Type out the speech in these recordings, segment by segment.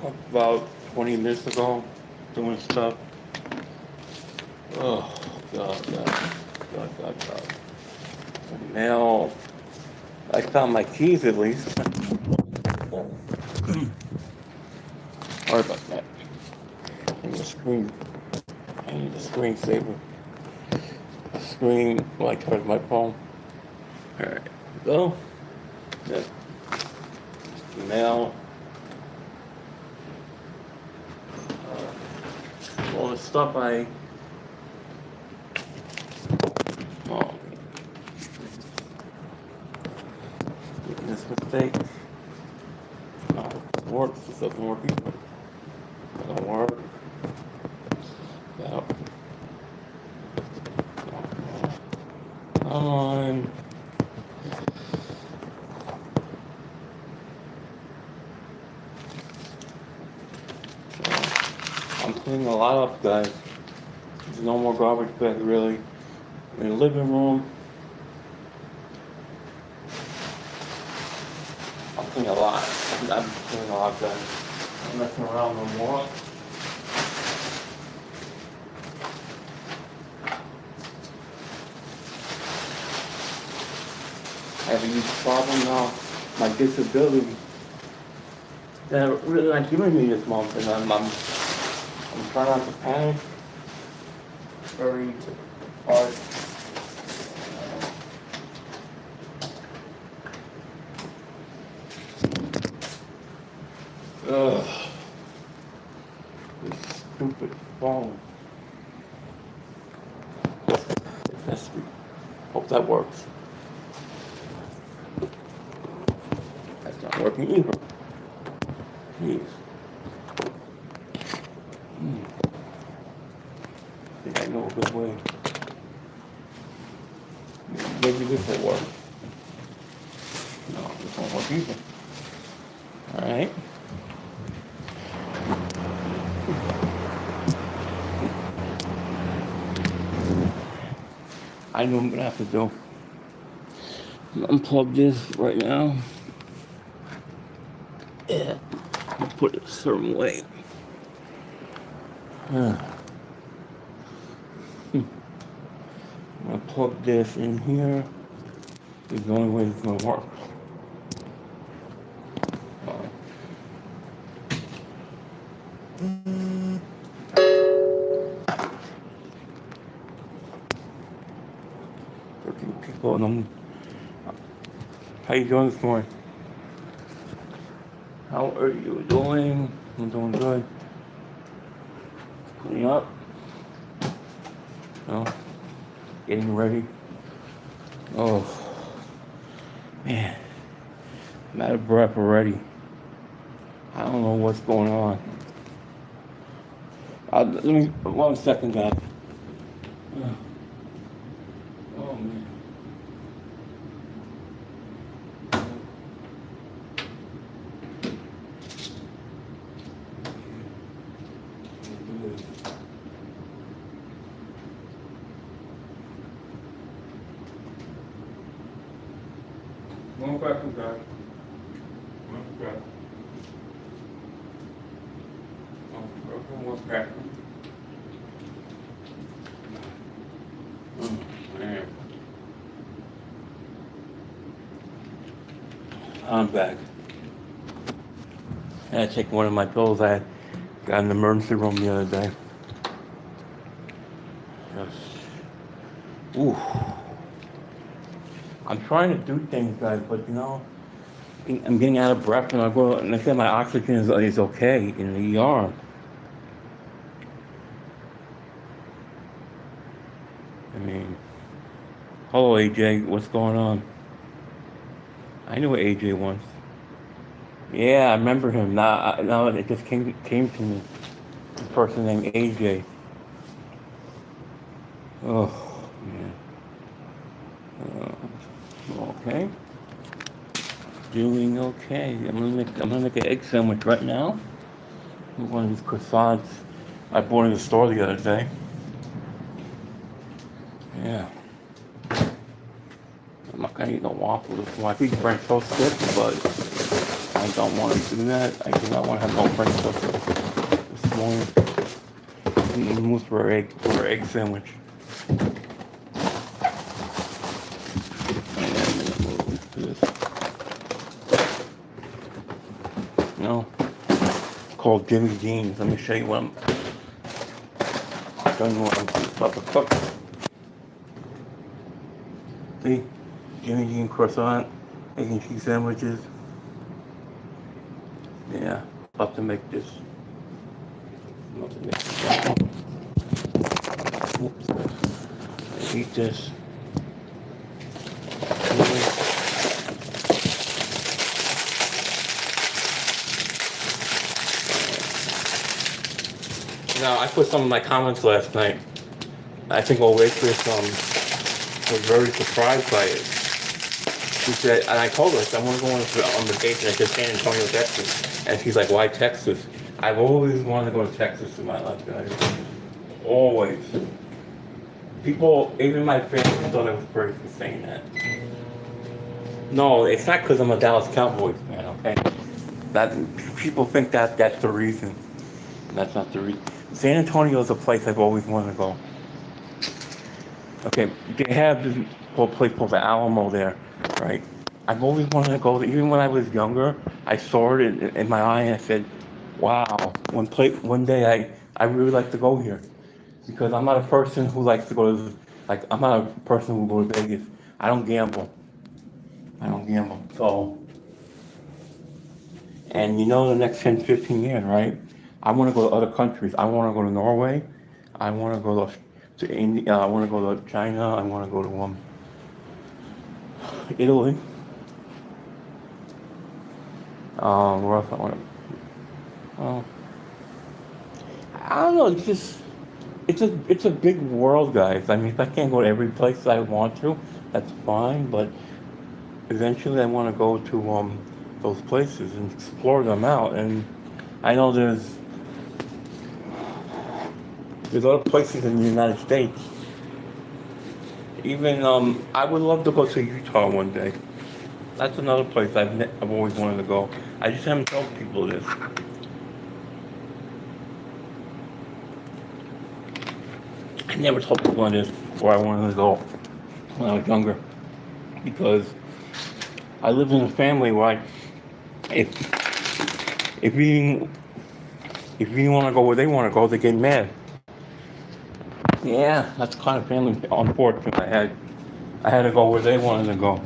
about 20 minutes ago, doing stuff. Oh, God. The mail. I found my keys at least. Sorry about that. And the screen. I need a screensaver. A screen like towards my phone. Alright, go. Yeah. Mail. All the stuff oh, making this mistake. No, it works. This doesn't work either. Doesn't work. Yep. Come on. I'm cleaning a lot up, guys. There's no more garbage bag, really. In the living room, I'm cleaning a lot. I'm cleaning a lot, guys. I'm not messing around no more. I have a huge problem now. My disability. They're really not giving me this month, and I'm trying not to panic. Very hard. Ugh. This stupid phone. Hope that works. That's not working either. Jeez. I think I know a good way. Maybe this will work. No, this won't work either. Alright. I know what I'm gonna have to do. Unplug this right now. Yeah. I'll put it a certain way. I'm gonna plug this in here. It's the only way it's gonna work. People and I'm. How you doing this morning? How are you doing? I'm doing good. Cleaning up. Oh, getting ready. Oh, man. I'm out of breath already. I don't know what's going on. Let me, 1 second, guys. Oh, man. One second, guys. One second. One second. Man. I'm back. I had to take one of my pills I got in the emergency room the other day. Yes. Ooh. I'm trying to do things, guys, but you know, I'm getting out of breath, and I go and they say my oxygen is okay in the ER. I mean, hello AJ, what's going on? I knew what AJ was. Yeah, I remember him. Now it just came to me. This person named AJ. Oh man. Okay. Doing okay. I'm gonna make an egg sandwich right now. One of these croissants I bought in the store the other day. Yeah. I'm not gonna eat no waffles. My feet burn so stiff, but I don't want to do that. I do not want to have no breakfast this morning. I'm gonna move for an egg sandwich. And I'm gonna move to this. No, it's called Jimmy Dean's. Let me show you what I'm showing you what I'm about to cook. See, Jimmy Dean croissant, egg and cheese sandwiches. Yeah, about to make this. About to make this. Oops. I eat this. Now, I put some of my comments last night. I think our waitress was very surprised by it. She said, and I told her, I want to go on vacation. I said San Antonio, Texas. And she's like, why Texas? I've always wanted to go to Texas in my life, guys. Always. People, even my family thought I was crazy for saying that. No, it's not because I'm a Dallas Cowboys fan, okay? That people think that that's the reason. That's not the reason. San Antonio is a place I've always wanted to go. Okay, they have this whole place called the Alamo there, right? I've always wanted to go there. Even when I was younger, I saw it in my eye and I said, wow, one day I really like to go here. Because I'm not a person who likes to go to, like, I'm not a person who goes to Vegas. I don't gamble. I don't gamble. So, and the next 10, 15 years, right? I want to go to other countries. I want to go to Norway. I want to go to India. I want to go to China. I want to go to Italy. Where else I want to? I don't know. It's a big world, guys. I mean, if I can't go to every place I want to, that's fine. But eventually, I want to go to those places and explore them out. And I know there's other places in the United States. Even I would love to go to Utah one day. That's another place I've always wanted to go. I just haven't told people this. I never told people this where I wanted to go when I was younger, because I lived in a family where if if you if you didn't want to go where they want to go, they get mad. Yeah, that's the kind of family, unfortunate. I had to go where they wanted to go.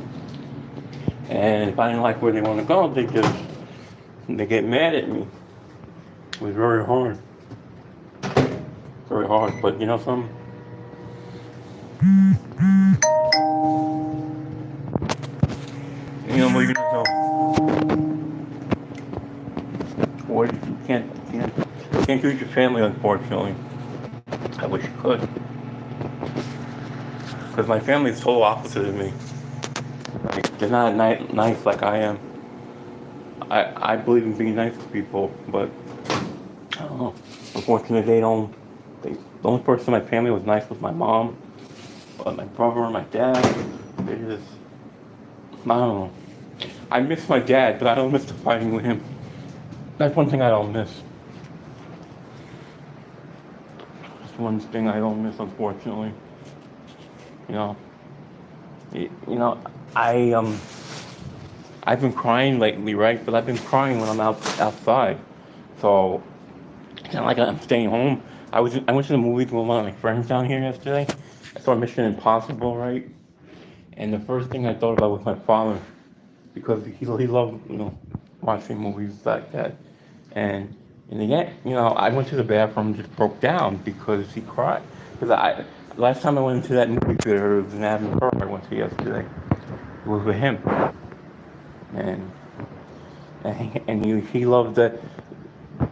And if I didn't like where they want to go, they get mad at me. It was very hard. Very hard. But you know something? You know what you know? Or you can't choose your family, unfortunately. I wish you could. Because my family is total opposite of me. Like, they're not nice like I am. I believe in being nice to people, but I don't know. Unfortunately, they don't. The only person in my family was nice was my mom, but my brother and my dad, they just, I don't know. I miss my dad, but I don't miss the fighting with him. That's one thing I don't miss. That's one thing I don't miss, unfortunately. You know, you know, I've been crying lately, right? But I've been crying when I'm outside. So it's not like I'm staying home. I went to the movies with one of my friends down here yesterday. I saw Mission Impossible, right? And the first thing I thought about was my father, because he loved watching movies like that. And in the end, I went to the bathroom and just broke down because he cried. Because last time I went into that movie theater, it was in Aventura I went to yesterday. It was with him, and he loved that.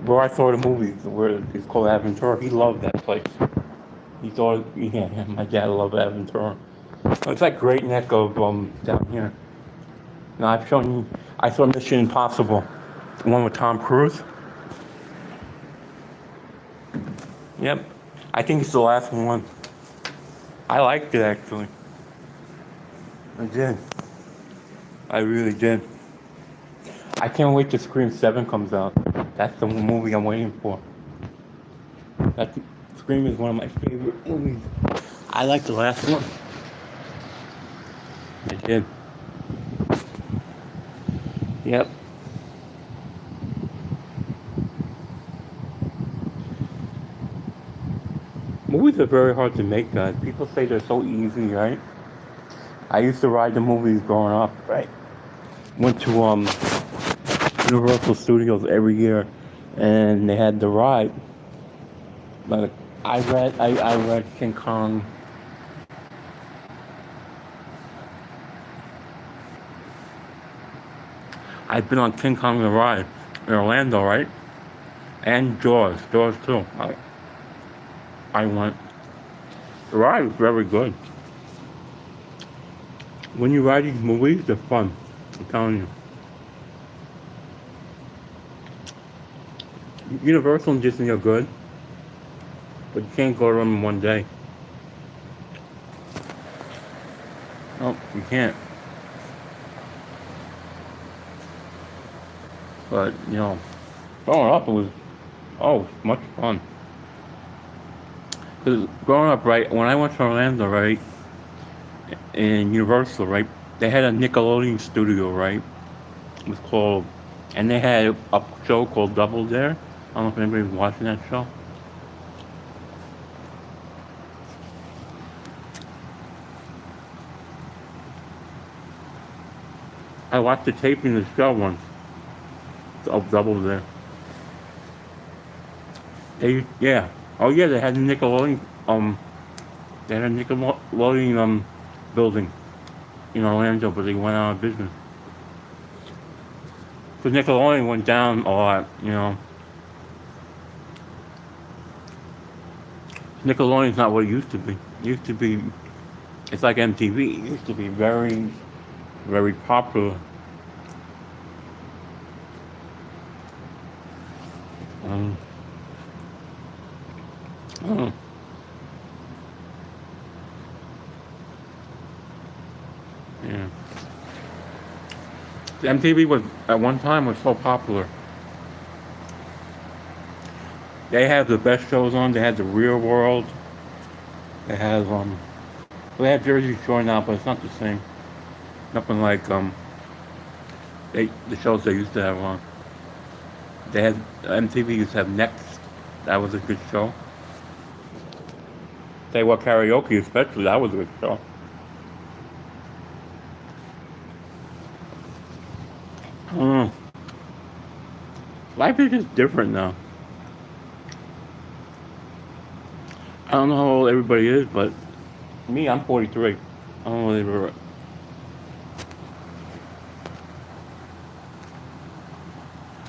Where I saw the movies, where it's called Aventura, he loved that place. He thought, yeah, my dad loved Aventura. It's like Great Neck of down here. Now I saw Mission Impossible, the one with Tom Cruise. Yep, I think it's the last one. I liked it actually. I did. I really did. I can't wait till Scream 7 comes out. That's the movie I'm waiting for. That Scream is one of my favorite movies. I like the last one. I did. Yep. Movies are very hard to make, guys. People say they're so easy, right? I used to ride the movies growing up, right? Went to Universal Studios every year, and they had the ride. Like I read King Kong. I've been on King Kong the ride in Orlando, right? And Jaws too. I went. The ride was very good. When you ride these movies, they're fun. I'm telling you. Universal and Disney are good, but you can't go to them in one day. Oh, you can't. But growing up, it was much fun. Because growing up, right, when I went to Orlando, right, in Universal, right, they had a Nickelodeon studio, right. It was called, and they had a show called Double Dare. I don't know if anybody's watching that show. I watched the taping of the show once of Double Dare. Yeah. Oh yeah, they had a Nickelodeon they had a Nickelodeon building in Orlando, but they went out of business. Because Nickelodeon went down a lot. Nickelodeon's not what it used to be. It used to be, it's like MTV. It used to be very, very popular. Um, oh, yeah. MTV was, at one time, was so popular. They have the best shows on. They had The Real World. They have, they have Jersey Shore now, but it's not the same. Nothing like, the shows they used to have on. They had, MTV used to have Next. That was a good show. Say What Karaoke, especially, that was a good show. Uh, Life is just different now. I don't know how old everybody is, but me, I'm 43. I don't know what they were.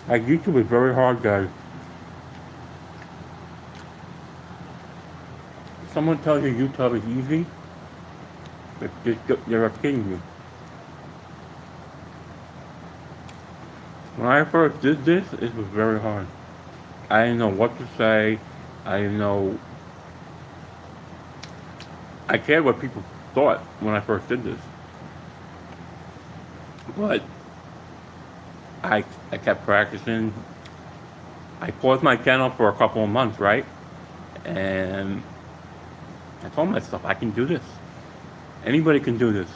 Like, YouTube is very hard, guys. If someone tells you YouTube is easy, they're kidding you. When I first did this, it was very hard. I didn't know what to say. I didn't know. I cared what people thought when I first did this, but I kept practicing. I paused my channel for a couple of months, right? And I told myself I can do this. Anybody can do this.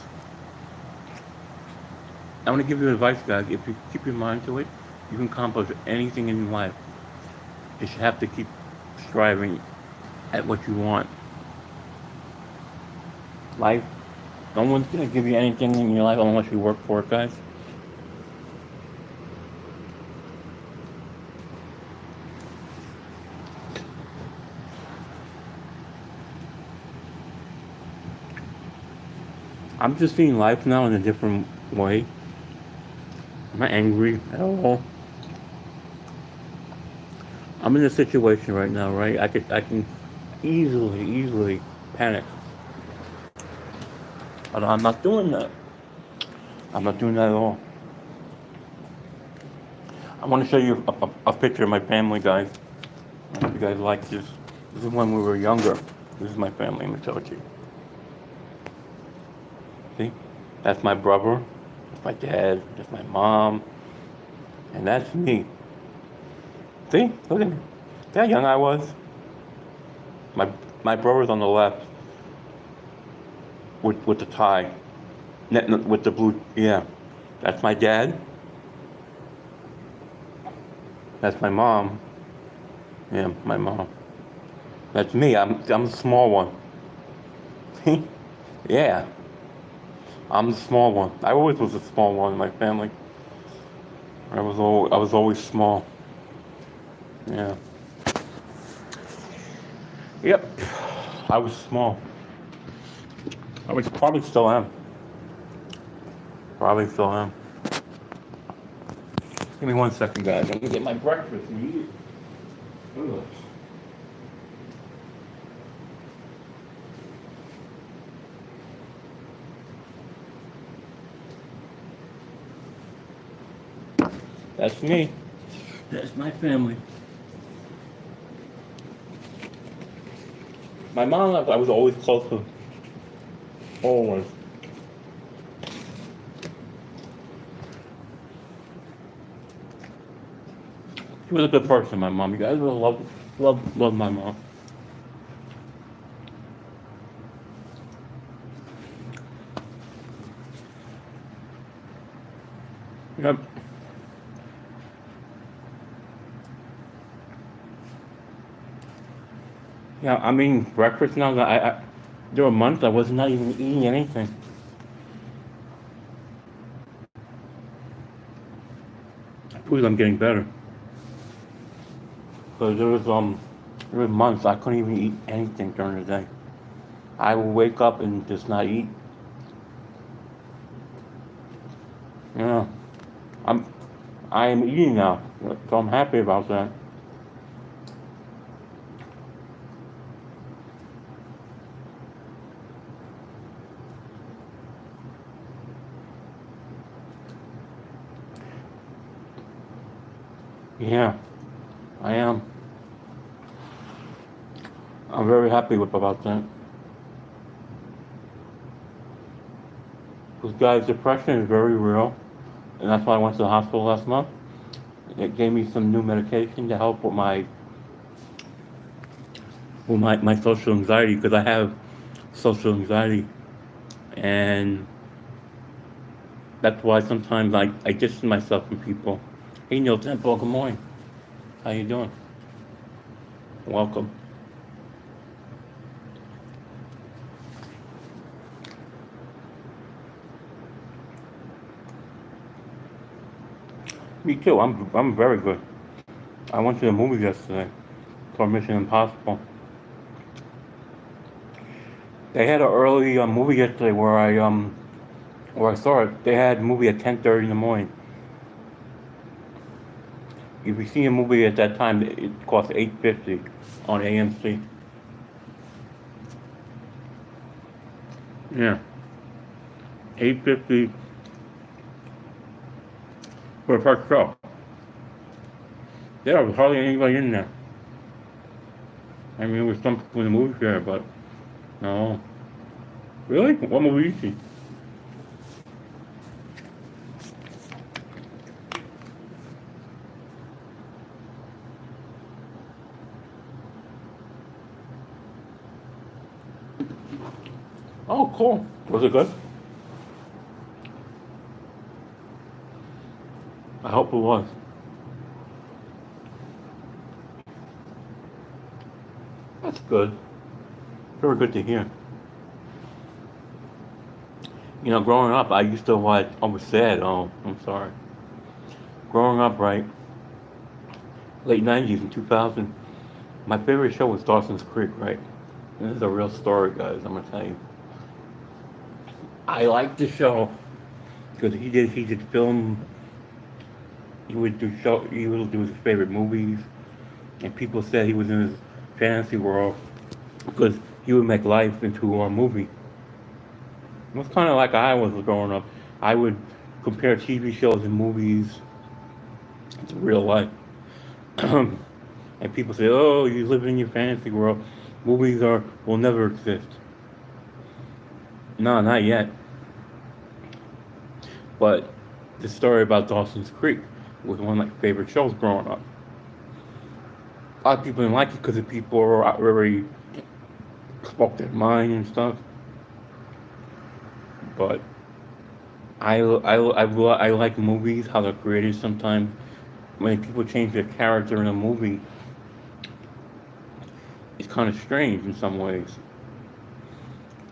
I want to give you advice, guys. If you keep your mind to it, you can accomplish anything in your life. You should have to keep striving at what you want. Life, no one's gonna give you anything in your life unless you work for it, guys. I'm just seeing life now in a different way. I'm not angry at all. I'm in a situation right now, right? I can easily panic, but I'm not doing that. I'm not doing that at all. I want to show you a picture of my family, guys. I hope you guys like this. This is when we were younger. This is my family in Metelki. See? That's my brother. That's my dad. That's my mom. And that's me. See? Look at me. See how young I was? My my brother's on the left with the tie. With the blue, yeah. That's my dad. That's my mom. Yeah, my mom. That's me. I'm the small one. See? Yeah. I'm the small one. I always was the small one in my family. I was always small. Yeah. Yep. I was small. I was probably still am. Probably still am. Give me 1 second, guys. I'm gonna get my breakfast and eat it. Ugh. That's me. That's my family. My mom, I was always close to. Always. She was a good person, my mom. You guys will love my mom. Yep. Yeah, I mean breakfast now. There were months I was not even eating anything. Please, I'm getting better. Because there were months I couldn't even eat anything during the day. I would wake up and just not eat. Yeah, I'm I am eating now, so I'm happy about that. Yeah, I am. I'm very happy with about that. Because guys, depression is very real, and that's why I went to the hospital last month. It gave me some new medication to help with my social anxiety because I have social anxiety, and that's why sometimes I distance myself from people. Hey Neil Temple, good morning. How you doing? Welcome. Me too. I'm very good. I went to the movies yesterday for Mission Impossible. They had an early movie yesterday where I saw it. They had a movie at 10:30 in the morning. If you see a movie at that time, it costs 8.50 on AMC. Yeah, 8.50 for a first show. There was hardly anybody in there. I mean, there was some people in the movie theater, but no. Really? What movie did you see? Oh, cool. Was it good? I hope it was. That's good. Very good to hear. You know, growing up, I used to watch. I was sad. Oh, I'm sorry. Growing up, right, late '90s and 2000, my favorite show was Dawson's Creek. Right. This is a real story, guys. I'm gonna tell you. I liked the show because he did film. He would do his favorite movies, and people said he was in his fantasy world because he would make life into a movie. It was kind of like I was growing up. I would compare TV shows and movies to real life. And people say, "Oh, you live in your fantasy world. Movies are will never exist." No, not yet. But the story about Dawson's Creek. was one of my favorite shows growing up. A lot of people didn't like it because the people were very spoke their mind and stuff. But I like movies, how they're created sometimes. When people change their character in a movie, it's kind of strange in some ways.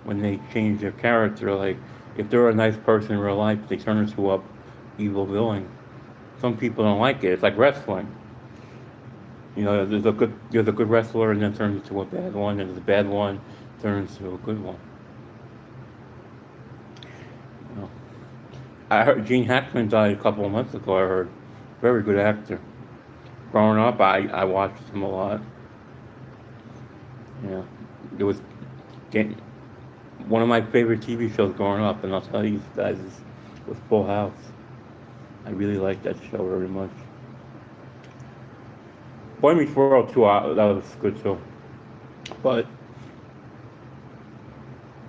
When they change their character, like if they're a nice person in real life, they turn into a evil villain. Some people don't like it. It's like wrestling. You know, there's a good wrestler and then turns into a bad one, and the bad one turns into a good one. You know. I heard Gene Hackman died a couple of months ago. I heard, very good actor. Growing up, I watched him a lot. You know, it was getting one of my favorite TV shows growing up, and I'll tell you guys, was Full House. I really liked that show very much. Boy Meets World too, that was good too. But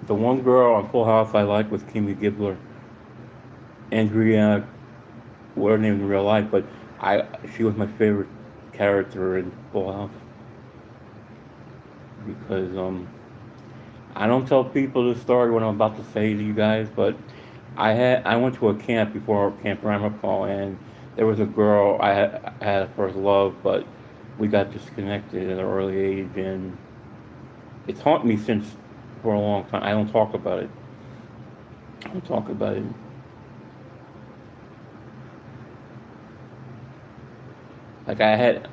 the one girl on Full House I liked was Kimmy Gibbler. Andrea, what her name in real life, but she was my favorite character in Full House because I don't tell people this story what I'm about to say to you guys, but I went to a camp before Camp Ramapo, and there was a girl I had a first love, but we got disconnected at an early age, and it's haunted me since for a long time. I don't talk about it. I don't talk about it. Like I had,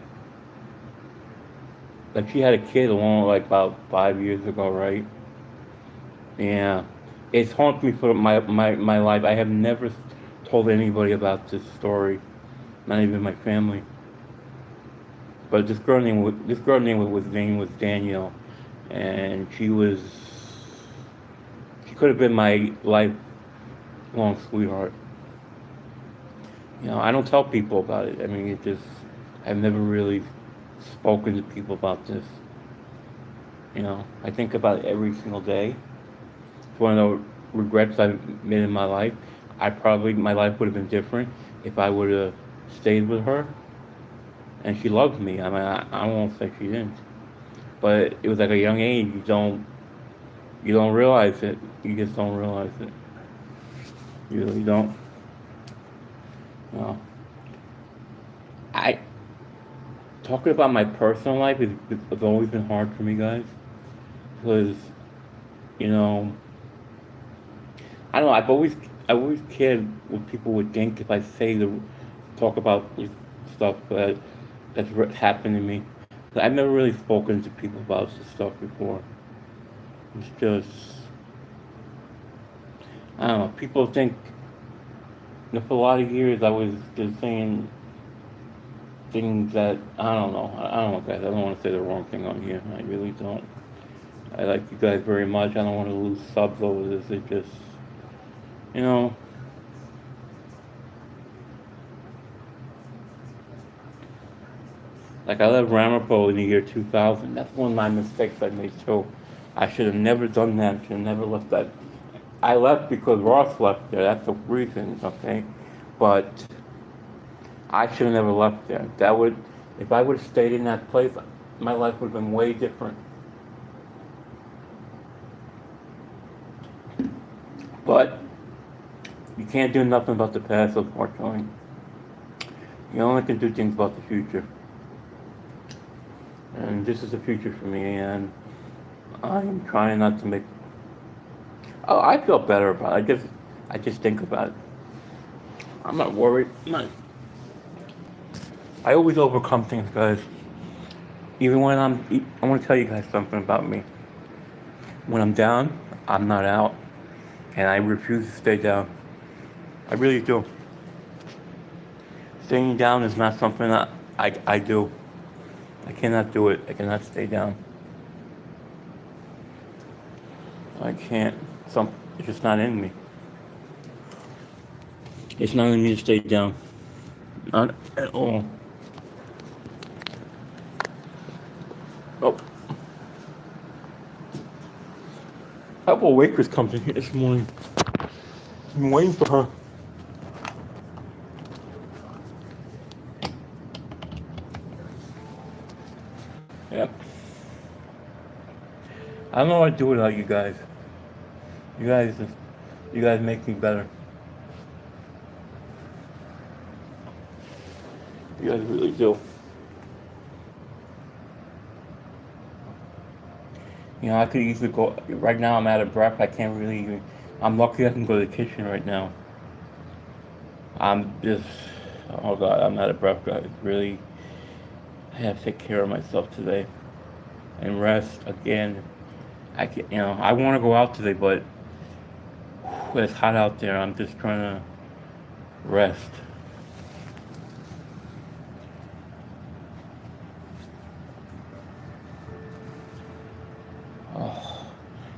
like she had a kid along like about 5 years ago, right? Yeah, it's haunted me for my life. I have never told anybody about this story, not even my family. But this girl name was Danielle, and she could have been my lifelong sweetheart. You know, I don't tell people about it. I mean, I've never really spoken to people about this. You know, I think about it every single day. It's one of the regrets I've made in my life. My life would have been different if I would have stayed with her, and she loved me. I mean, I won't say she didn't, but it was like a young age. You don't realize it. You just don't realize it. You really don't. You know, I talking about my personal life has always been hard for me, guys, because you know I don't know. I always cared what people would think if I talk about this stuff that's happened to me. I've never really spoken to people about this stuff before. It's just I don't know. People think for a lot of years I was just saying things that I don't know. I don't know, guys. I don't want to say the wrong thing on here. I really don't. I like you guys very much. I don't want to lose subs over this. It just, you know, like I left Ramapo in the year 2000. That's one of my mistakes I made too. I should have never done that. I should have never left that. I left because Ross left there. That's the reason, okay? But I should have never left there. If I would have stayed in that place, my life would have been way different. But you can't do nothing about the past, unfortunately. You only can do things about the future. And this is the future for me, and I'm trying not to make. Oh, I feel better about it. I just think about it. I'm not worried. I always overcome things, guys. Even when I want to tell you guys something about me. When I'm down, I'm not out, and I refuse to stay down. I really do. Staying down is not something that I do. I cannot do it. I cannot stay down. I can't. It's just not in me. It's not in me to stay down. Not at all. Oh. Couple waitress comes in here this morning. I've been waiting for her. Yep. I don't know what to do without you guys. You guys just, you guys make me better. You guys really do. You know, I could easily go. Right now, I'm out of breath. I can't really even. I'm lucky I can go to the kitchen right now. I'm just. Oh God, I'm out of breath, guys. Really, I have to take care of myself today and rest again. I can, I want to go out today, but it's hot out there. I'm just trying to rest. Oh.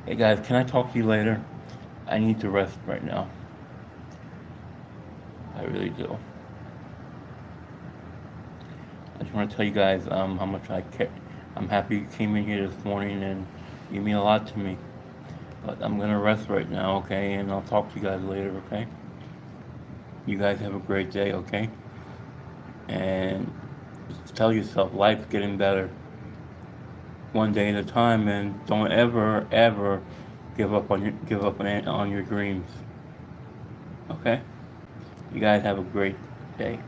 Hey guys, can I talk to you later? I need to rest right now. I really do. I just want to tell you guys how much I care. I'm happy you came in here this morning and you mean a lot to me. But I'm gonna rest right now, okay? And I'll talk to you guys later, okay? You guys have a great day, okay? And tell yourself life's getting better one day at a time, and don't ever, ever give up on your dreams, okay? You guys have a great day.